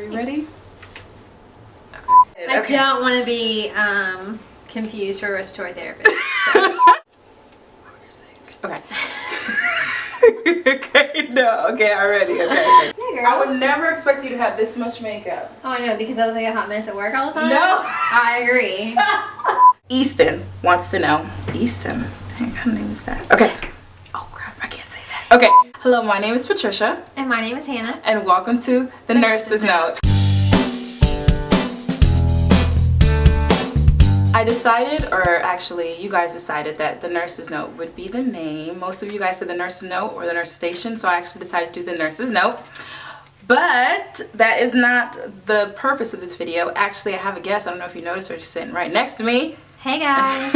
you ready? Okay. I don't want to be confused for a respiratory therapist. So. Okay. Okay, no, okay, already, okay. Yeah, girl. I would never expect you to have this much makeup. Oh, I know, because I look like a hot mess at work all the time? No! I agree. Easton wants to know. Easton? What kind of name is that? Okay. Oh crap, I can't say that. Okay. Hello, my name is Patricia. And my name is Hannah. And welcome to The Nurse's Note. I decided, or actually you guys decided, that The Nurse's Note would be the name. Most of you guys said The Nurse's Note or The Nurse's Station, so I actually decided to do The Nurse's Note. But that is not the purpose of this video. Actually, I have a guest. I don't know if you noticed her, she's sitting right next to me. Hey guys.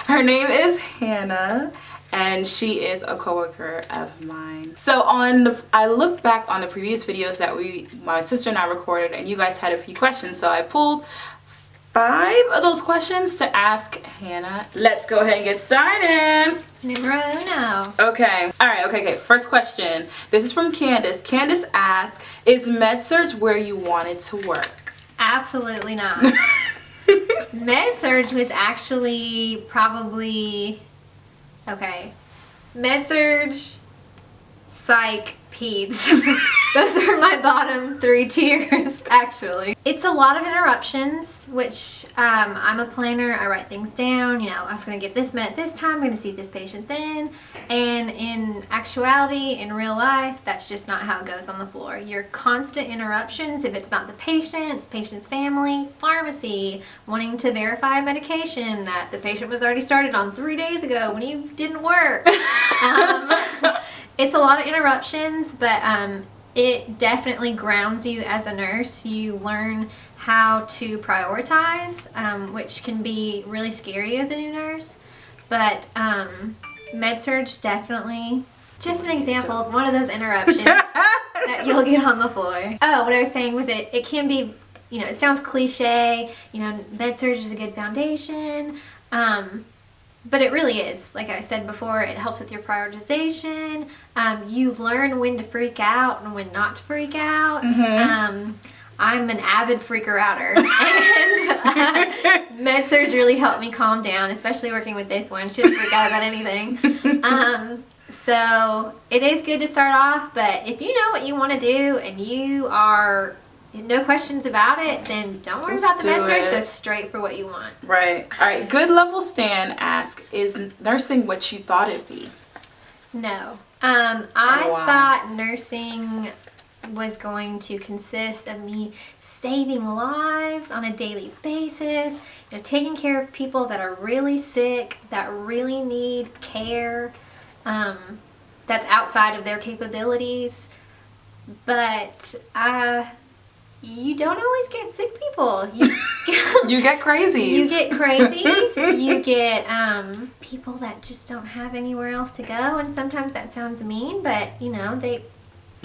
Her name is Hannah, and she is a coworker of mine. So I looked back on the previous videos that my sister and I recorded, and you guys had a few questions, so I pulled 5 of those questions to ask Hannah. Let's go ahead and get started. Numero uno. Okay. Alright, okay. First question. This is from Candace. Candace asked, is Med-Surg where you wanted to work? Absolutely not. Med-Surg was actually probably, okay, Med-Surg, psych, peds. Those are my bottom 3 tiers, actually. It's a lot of interruptions, which I'm a planner. I write things down. You know, I was going to give this med at this time. I'm going to see this patient then. And in actuality, in real life, that's just not how it goes on the floor. Your constant interruptions, if it's not the patient's family, pharmacy, wanting to verify a medication that the patient was already started on 3 days ago when you didn't work. It's a lot of interruptions, but it definitely grounds you as a nurse. You learn how to prioritize, which can be really scary as a new nurse. But Med-Surg definitely, just an example of one of those interruptions that you'll get on the floor. Oh, what I was saying was it can be, you know, it sounds cliche, you know, Med-Surg is a good foundation. But it really is. Like I said before, it helps with your prioritization. You learn when to freak out and when not to freak out. Mm-hmm. I'm an avid freaker-outer. And Med-Surg really helped me calm down, especially working with this one. She doesn't freak out about anything. So it is good to start off, but if you know what you want to do and you are no questions about it, then don't worry about the Med-Surg. Go straight for what you want. Right. All right. Good Level Stan asks, is nursing what you thought it'd be? No. I thought nursing was going to consist of me saving lives on a daily basis, you know, taking care of people that are really sick, that really need care, that's outside of their capabilities. But you don't always get sick people. You get crazies. You get crazies. You get people that just don't have anywhere else to go. And sometimes that sounds mean, but you know,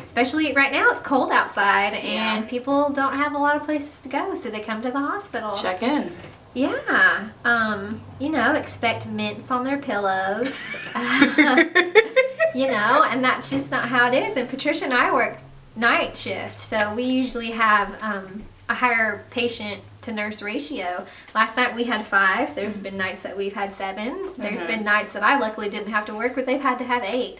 especially right now, it's cold outside, and people don't have a lot of places to go, so they come to the hospital. Check in. Yeah. You know, expect mints on their pillows. You know, and that's just not how it is. And Patricia and I work night shift, so we usually have a higher patient to nurse ratio. Last night we had 5. There's been nights that we've had 7. There's been nights that I luckily didn't have to work, but they've had to have 8.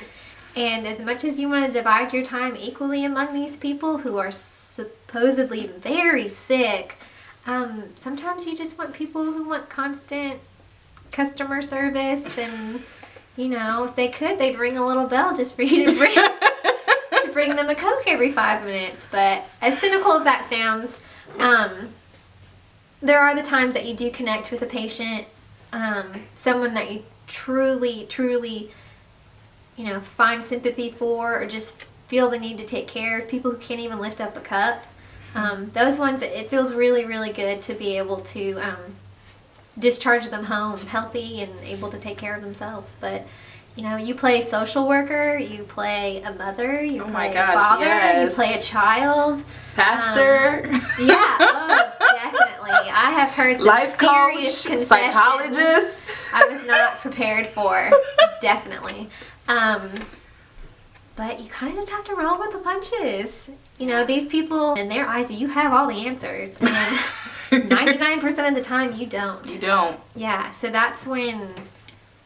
And as much as you want to divide your time equally among these people who are supposedly very sick, sometimes you just want people who want constant customer service, and you know, if they could, they'd ring a little bell just for you to bring them a Coke every 5 minutes. But as cynical as that sounds, there are the times that you do connect with a patient, someone that you truly, you know, find sympathy for, or just feel the need to take care of, people who can't even lift up a cup. Those ones, it feels really, really good to be able to discharge them home healthy and able to take care of themselves. But you know, you play social worker, you play a mother, you play a father, you play a child. Pastor. Yeah, definitely. I have heard some life coach, psychologist. I was not prepared for, definitely. But you kind of just have to roll with the punches. You know, these people, in their eyes, you have all the answers. And 99% of the time, you don't. You don't. Yeah, so that's when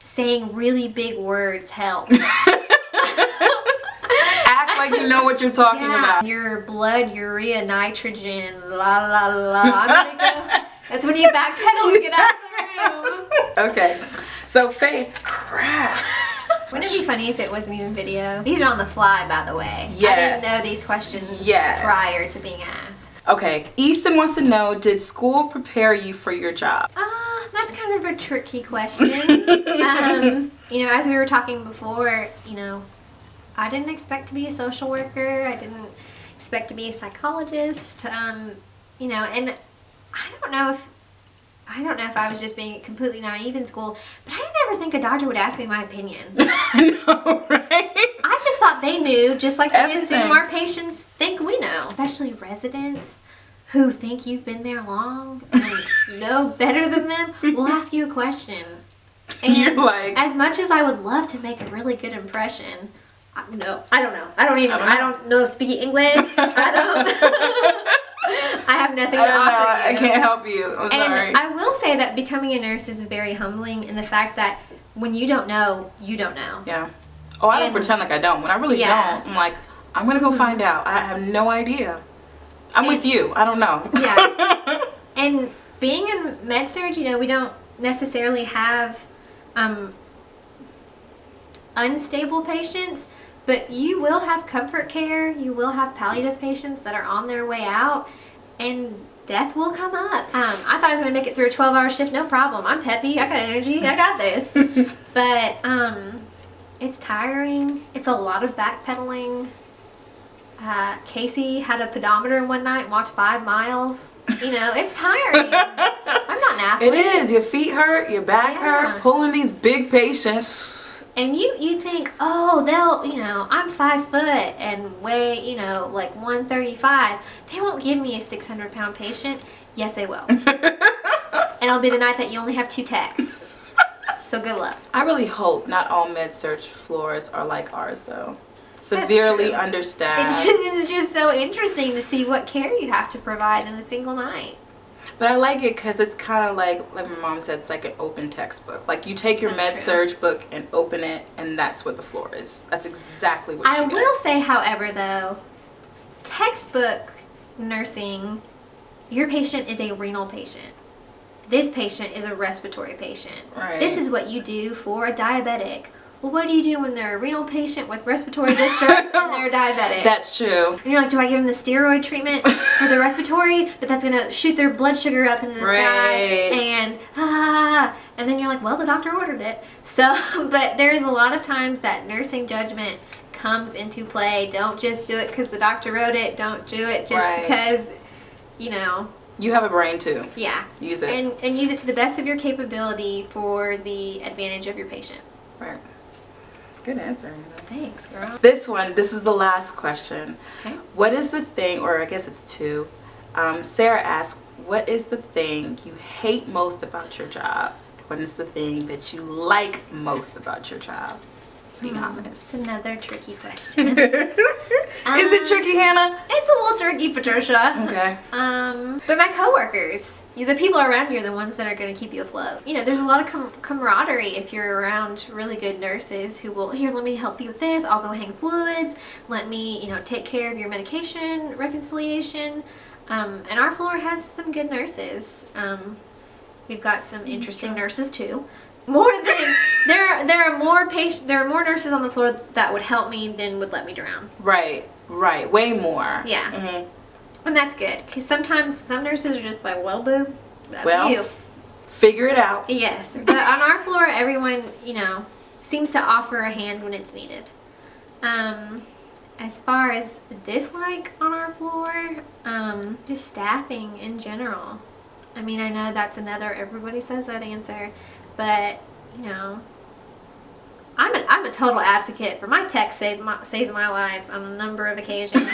saying really big words help. Act like you know what you're talking about. Your blood, urea, nitrogen, la la la. I'm gonna go. That's when you backpedal and get out of the room. Okay. So Faith, crap. Wouldn't it be funny if it wasn't even video? These are on the fly, by the way. Yes. I didn't know these questions Yes. prior to being asked. Okay. Easton wants to know, did school prepare you for your job? That's kind of a tricky question. You know, as we were talking before, you know, I didn't expect to be a social worker. I didn't expect to be a psychologist. You know, and I don't know if I was just being completely naive in school, but I didn't ever think a doctor would ask me my opinion. I know, right? I just thought they knew, just like we Everything. assume our patients think we know. Especially residents who think you've been there long and know better than them will ask you a question. And You're like, as much as I would love to make a really good impression, I don't know. I don't know speaking English. I have nothing to offer I you. can't help you. I'm sorry. And I will say that becoming a nurse is very humbling in the fact that when you don't know, you don't know. Yeah. Oh, I don't And- pretend like I don't. When I really Yeah. don't, I'm like, I'm going to go find out. I have no idea. I'm with you. I don't know. Yeah. And being in Med-Surg, you know, we don't necessarily have unstable patients, but you will have comfort care, you will have palliative patients that are on their way out, and death will come up. I thought I was going to make it through a 12-hour shift, no problem. I'm peppy, I got energy, I got this. But it's tiring. It's a lot of backpedaling. Casey had a pedometer one night and walked 5 miles. You know, it's tiring. I'm not an athlete. It is. Your feet hurt, your back hurt, pulling these big patients. And you think, oh, they'll, you know, I'm 5 foot and weigh, you know, like 135. They won't give me a 600-pound patient. Yes, they will. And it'll be the night that you only have 2 techs. So good luck. I really hope not all Med-Surg floors are like ours, though. Severely understaffed. It's just so interesting to see what care you have to provide in a single night. But I like it because it's kind of like my mom said, it's like an open textbook. Like you take your Med-Surg book and open it, and that's what the floor is. That's exactly what I she will say, however, though, textbook nursing, your patient is a renal patient. This patient is a respiratory patient. Right. This is what you do for a diabetic. Well, what do you do when they're a renal patient with respiratory distress and they're diabetic? That's true. And you're like, do I give them the steroid treatment for the respiratory? But that's going to shoot their blood sugar up into the sky. And then you're like, well, the doctor ordered it. So, but there's a lot of times that nursing judgment comes into play. Don't just do it because the doctor wrote it. Don't do it just because, you know. You have a brain too. Yeah. Use it. And use it to the best of your capability for the advantage of your patient. Right. Good answer. Thanks, girl. This is the last question. Okay. What is the thing, or I guess it's 2. Sarah asked, what is the thing you hate most about your job? What is the thing that you like most about your job? Be honest. It's another tricky question. Is it tricky, Hannah? It's a little tricky, Patricia. Okay. But my coworkers, the people around you are the ones that are going to keep you afloat. You know, there's a lot of camaraderie if you're around really good nurses who will, here, let me help you with this. I'll go hang fluids. Let me, you know, take care of your medication reconciliation. And our floor has some good nurses. We've got some interesting nurses too. More than there are more nurses on the floor that would help me than would let me drown. Right. Way more. Yeah. Mm-hmm. And that's good, because sometimes some nurses are just like, well, boo, that's you. Figure it out. Yes. But on our floor, everyone, you know, seems to offer a hand when it's needed. As far as dislike on our floor, just staffing in general. I mean, I know that's another, everybody says that answer, but, you know, I'm a total advocate for my tech saves my lives on a number of occasions.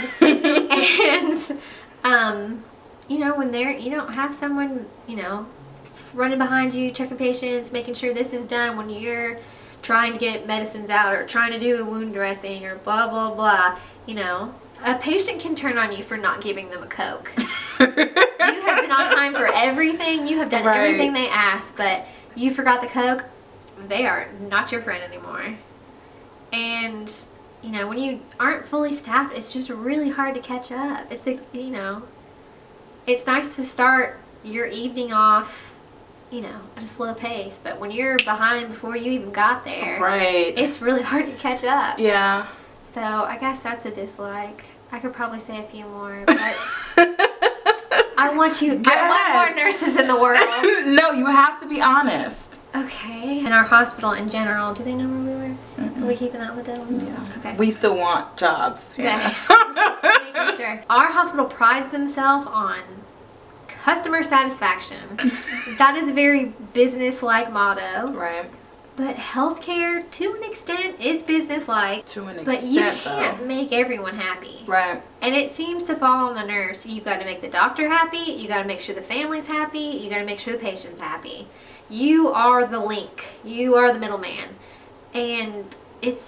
And, you know, when you don't have someone, you know, running behind you, checking patients, making sure this is done when you're trying to get medicines out or trying to do a wound dressing or blah, blah, blah, you know, a patient can turn on you for not giving them a Coke. You have been on time for everything. You have done everything they asked, but you forgot the Coke. They are not your friend anymore. And, you know, when you aren't fully staffed, it's just really hard to catch up. It's like, you know, it's nice to start your evening off, you know, at a slow pace, but when you're behind before you even got there, it's really hard to catch up. Yeah. So I guess that's a dislike. I could probably say a few more, but I want more nurses in the world. No, you have to be honest. Okay. And our hospital in general, do they know where we work? Are we keeping that on the down? Yeah. Okay. We still want jobs. Okay. Making sure. Our hospital prides themselves on customer satisfaction. That is a very business-like motto. Right. But healthcare, to an extent, is business-like. To an extent, but you can't make everyone happy. Right. And it seems to fall on the nurse. You got to make the doctor happy. You got to make sure the family's happy. You got to make sure the patient's happy. You are the link. You are the middleman. And it's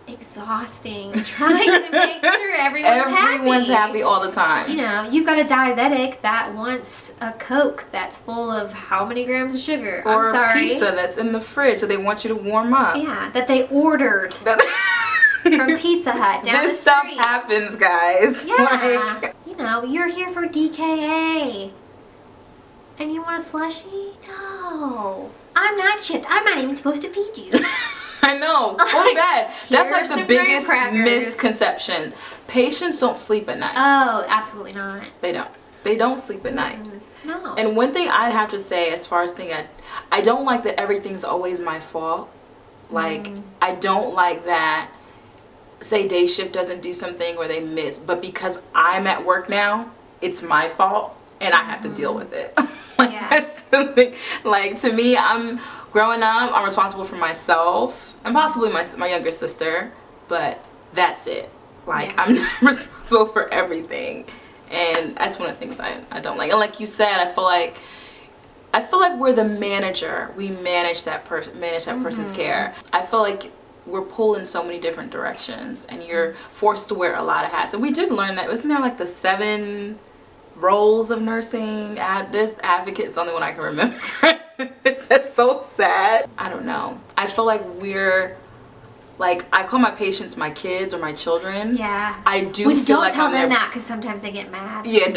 exhausting trying to make sure everyone's happy all the time. You know, you've got a diabetic that wants a Coke that's full of how many grams of sugar? Or I'm sorry. a pizza that's in the fridge that they want you to warm up. Yeah, that they ordered from Pizza Hut down the street. This stuff happens, guys. Yeah. Like, you know, you're here for DKA. And you want a slushie? No. I'm not shipped. I'm not even supposed to feed you. I know. Go to bed. That's like the biggest crackers. misconception. Patients don't sleep at night. Oh, absolutely not. They don't. They don't sleep at night. No. And one thing I'd have to say as far as I don't like that everything's always my fault. Like, I don't like that, say day shift doesn't do something or they miss, but because I'm at work now, it's my fault and I have to deal with it. Like, that's the thing. Like, to me, I'm growing up, I'm responsible for myself and possibly my younger sister, but that's it. Like, I'm not responsible for everything. And that's one of the things I don't like. And like you said, I feel like we're the manager. We manage that person's care. I feel like we're pulled in so many different directions and you're forced to wear a lot of hats. And we did learn that. Wasn't there like the 7 roles of nursing? This advocate is the only one I can remember. That's so sad. I don't know. I feel like we're, like, I call my patients my kids or my children. Yeah. I do feel like don't tell them that because sometimes they get mad. Yeah.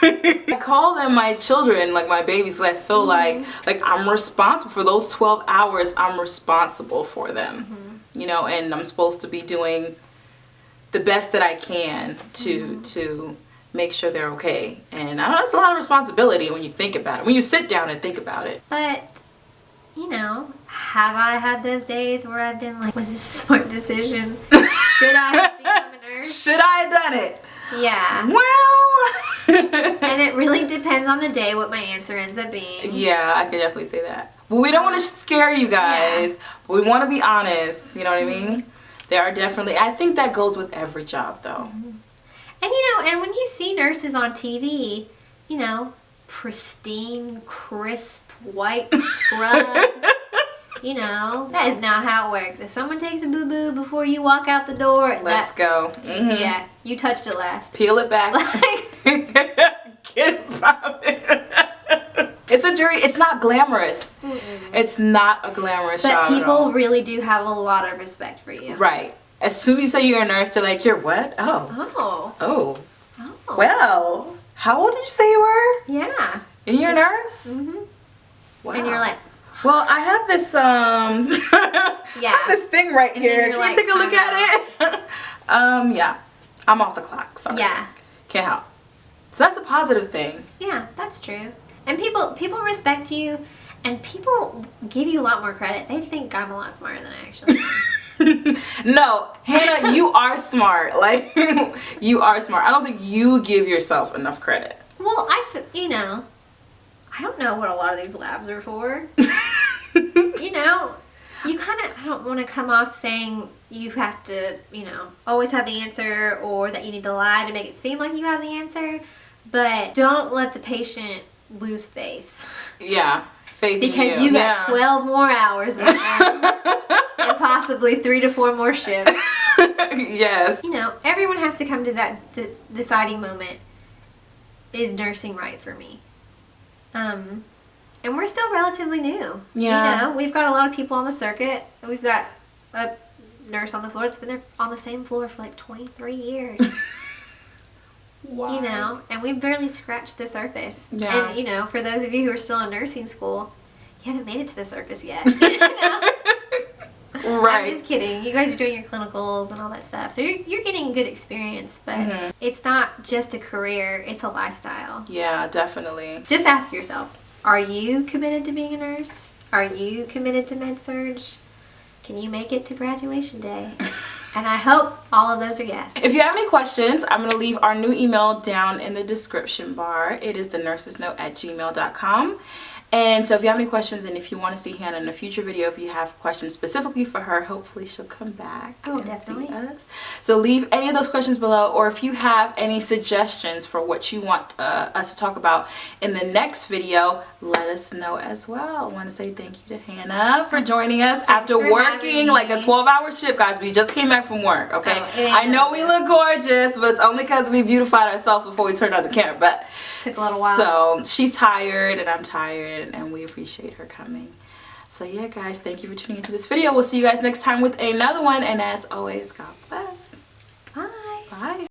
I call them my children, like my babies, because I feel like I'm responsible for those 12 hours. I'm responsible for them, you know, and I'm supposed to be doing the best that I can to make sure they're okay. And I know that's a lot of responsibility when you think about it, when you sit down and think about it. But, you know, have I had those days where I've been like, was this a smart decision? Should I have become a nurse? Should I have done it? Yeah. Well. And it really depends on the day what my answer ends up being. Yeah, I can definitely say that. But we don't want to scare you guys. But we want to be honest. You know what I mean? There are definitely, I think that goes with every job though. And you know, and when you see nurses on TV, you know, pristine, crisp, white scrubs, you know, that is not how it works. If someone takes a boo-boo before you walk out the door, let's go. Yeah, you touched it last. Peel it back. Get it from it. It's a journey. It's not glamorous. It's not a glamorous job But at all. people really do have a lot of respect for you. Right. As soon as you say you're a nurse, they're like, you're what? Oh. Well, how old did you say you were? Yeah. And you're a nurse? Wow. And you're like, well, I have this I have this thing right here. Can you take a look at it? Yeah. I'm off the clock. Sorry. Yeah. Can't help. So that's a positive thing. Yeah, that's true. And people respect you, and people give you a lot more credit. They think I'm a lot smarter than I actually am. No, Hannah, you are smart. Like, you are smart. I don't think you give yourself enough credit. Well, you know, I don't know what a lot of these labs are for. You know, you kind of, I don't want to come off saying you have to, you know, always have the answer or that you need to lie to make it seem like you have the answer. But don't let the patient lose faith. Yeah, faith in because you got 12 more hours with them. And possibly 3 to 4 more shifts. Yes. You know, everyone has to come to that deciding moment. Is nursing right for me? And we're still relatively new. Yeah. You know, we've got a lot of people on the circuit. We've got a nurse on the floor that's been there on the same floor for like 23 years. Wow. You know, and we've barely scratched the surface. Yeah. And, you know, for those of you who are still in nursing school, you haven't made it to the surface yet. You know? Right. I'm just kidding. You guys are doing your clinicals and all that stuff. So you're getting good experience, but it's not just a career, it's a lifestyle. Yeah, definitely. Just ask yourself, are you committed to being a nurse? Are you committed to Med-Surg? Can you make it to graduation day? And I hope all of those are yes. If you have any questions, I'm going to leave our new email down in the description bar. It is thenursesnote@gmail.com. And so if you have any questions, and if you want to see Hannah in a future video, if you have questions specifically for her, hopefully she'll come back and definitely. see us. So leave any of those questions below, or if you have any suggestions for what you want us to talk about in the next video, let us know as well. I want to say thank you to Hannah for joining us after working like a 12-hour shift, guys. We just came back from work, okay? I know we look gorgeous, but it's only because we beautified ourselves before we turned on the camera. But took a little while. So she's tired and I'm tired, and we appreciate her coming. So yeah, guys, thank you for tuning into this video. We'll see you guys next time with another one, and as always, God bless. Bye. Bye.